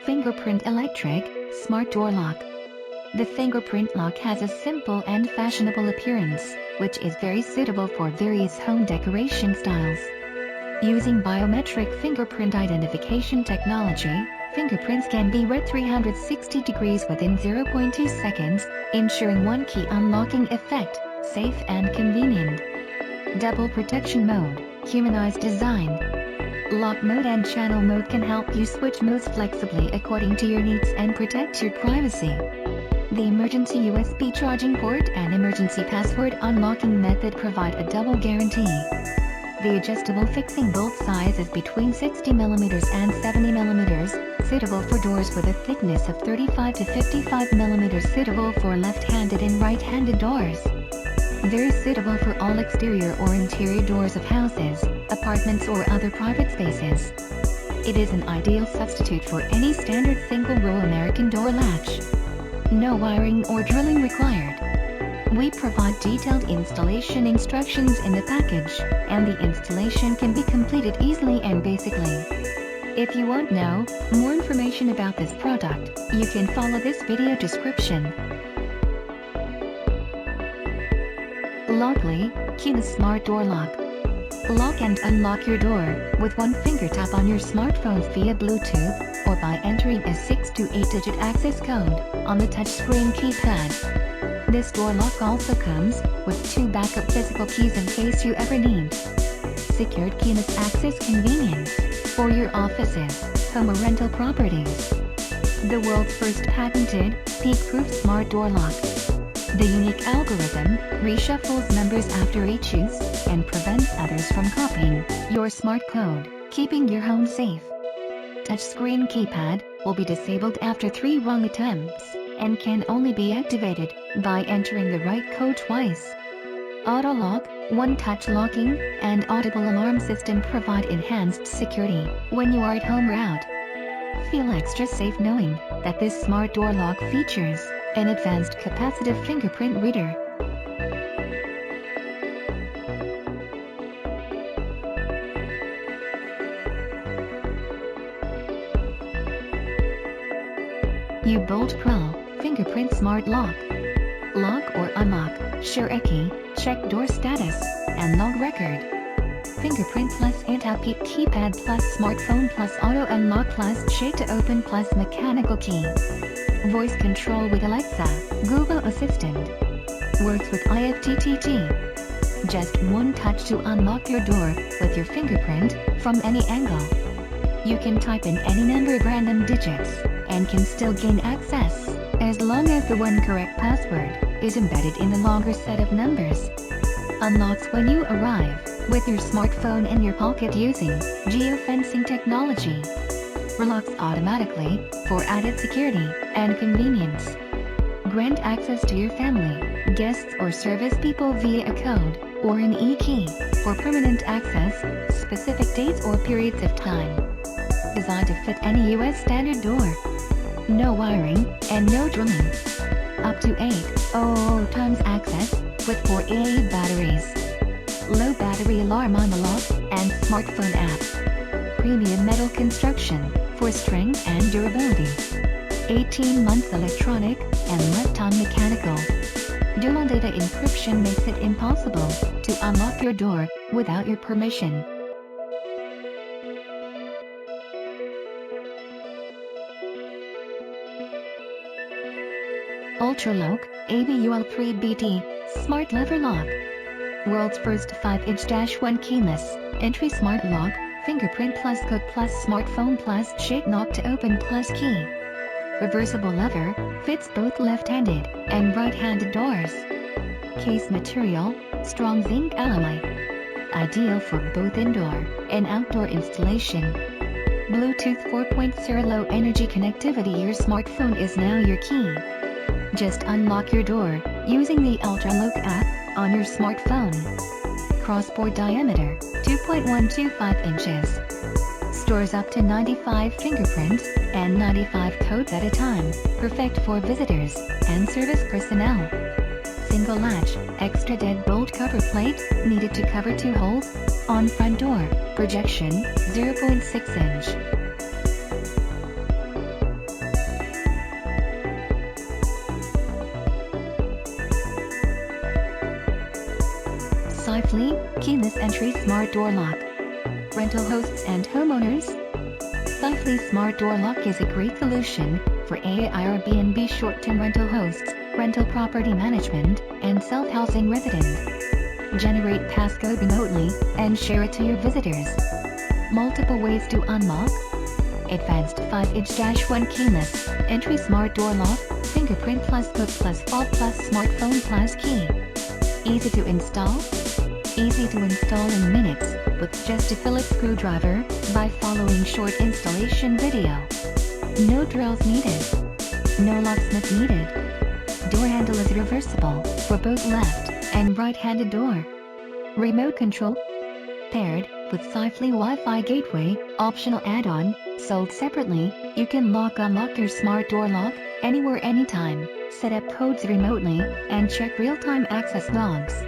Fingerprint Electric Smart Door Lock. The Fingerprint lock has a simple and fashionable appearance, which is very suitable for various home decoration styles. Using biometric fingerprint identification technology, fingerprints can be read 360 degrees within 0.2 seconds, ensuring one-key unlocking effect, safe and convenient. Double protection mode, humanized design. Lock mode and channel mode can help you switch modes flexibly according to your needs and protect your privacy. The emergency USB charging port and emergency password unlocking method provide a double guarantee. The adjustable fixing bolt size is between 60mm and 70mm, suitable for doors with a thickness of 35 to 55mm, suitable for left-handed and right-handed doors. Very suitable for all exterior or interior doors of houses, apartments or other private spaces. It is an ideal substitute for any standard single-row American door latch. No wiring or drilling required. We provide detailed installation instructions in the package, and the installation can be completed easily and basically. If you want to know more information about this product, you can follow this video description. Lockly, keyless smart door lock. Lock and unlock your door with one finger tap on your smartphone via Bluetooth, or by entering a 6 to 8-digit access code on the touchscreen keypad. This door lock also comes with 2 backup physical keys in case you ever need. Secured keyless access convenience for your offices, home or rental properties. The world's first patented, peak-proof smart door lock. The unique algorithm reshuffles numbers after each use and prevents others from copying your smart code, keeping your home safe. Touchscreen keypad will be disabled after 3 wrong attempts and can only be activated by entering the right code twice. Auto lock, one-touch locking, and audible alarm system provide enhanced security when you are at home or out. Feel extra safe knowing that this smart door lock features an advanced capacitive fingerprint reader. U-Bolt Pro Fingerprint Smart Lock. Lock or unlock, share a key, check door status, and log record. Fingerprint plus anti-peek keypad plus smartphone plus auto unlock plus shake to open plus mechanical key. Voice control with Alexa, Google Assistant. Works with IFTTT. Just one touch to unlock your door with your fingerprint from any angle. You can type in any number of random digits and can still gain access as long as the one correct password is embedded in the longer set of numbers. Unlocks when you arrive with your smartphone in your pocket using geofencing technology. Relocks automatically for added security and convenience. Grant access to your family, guests or service people via a code or an e-key for permanent access, specific dates or periods of time. Designed to fit any US standard door. No wiring and no drilling. Up to 800 times access with 4 AA batteries. Low battery alarm on the lock and smartphone app. Premium metal construction for strength and durability. 18-month electronic and lifetime mechanical. Dual data encryption makes it impossible to unlock your door without your permission. Ultraloq ABUL3BT Smart Lever Lock. World's first 5-inch-1 keyless entry smart lock, fingerprint plus code plus smartphone plus shake knock to open plus key. Reversible lever, fits both left-handed and right-handed doors. Case material, strong zinc alloy. Ideal for both indoor and outdoor installation. Bluetooth 4.0 low energy connectivity. Your smartphone is now your key. Just unlock your door using the Ultraloq app on your smartphone. Crossboard diameter, 2.125 inches. Stores up to 95 fingerprints and 95 codes at a time, perfect for visitors and service personnel. Single latch, extra deadbolt cover plate, needed to cover 2 holes on front door, projection, 0.6 inch. Sifely, keyless entry smart door lock. Rental hosts and homeowners. Sifely Smart Door Lock is a great solution for Airbnb short-term rental hosts, rental property management, and self-housing residents. Generate passcode remotely and share it to your visitors. Multiple ways to unlock. Advanced 5-inch-1 keyless entry smart door lock, fingerprint plus hook plus fob plus smartphone plus key. Easy to install? Easy to install in minutes with just a Phillips screwdriver by following short installation video. No drills needed. No locksmith needed. Door handle is reversible for both left and right-handed door. Remote control. Paired with Sifely Wi-Fi gateway, optional add-on, sold separately, you can unlock your smart door lock anywhere anytime, set up codes remotely, and check real-time access logs.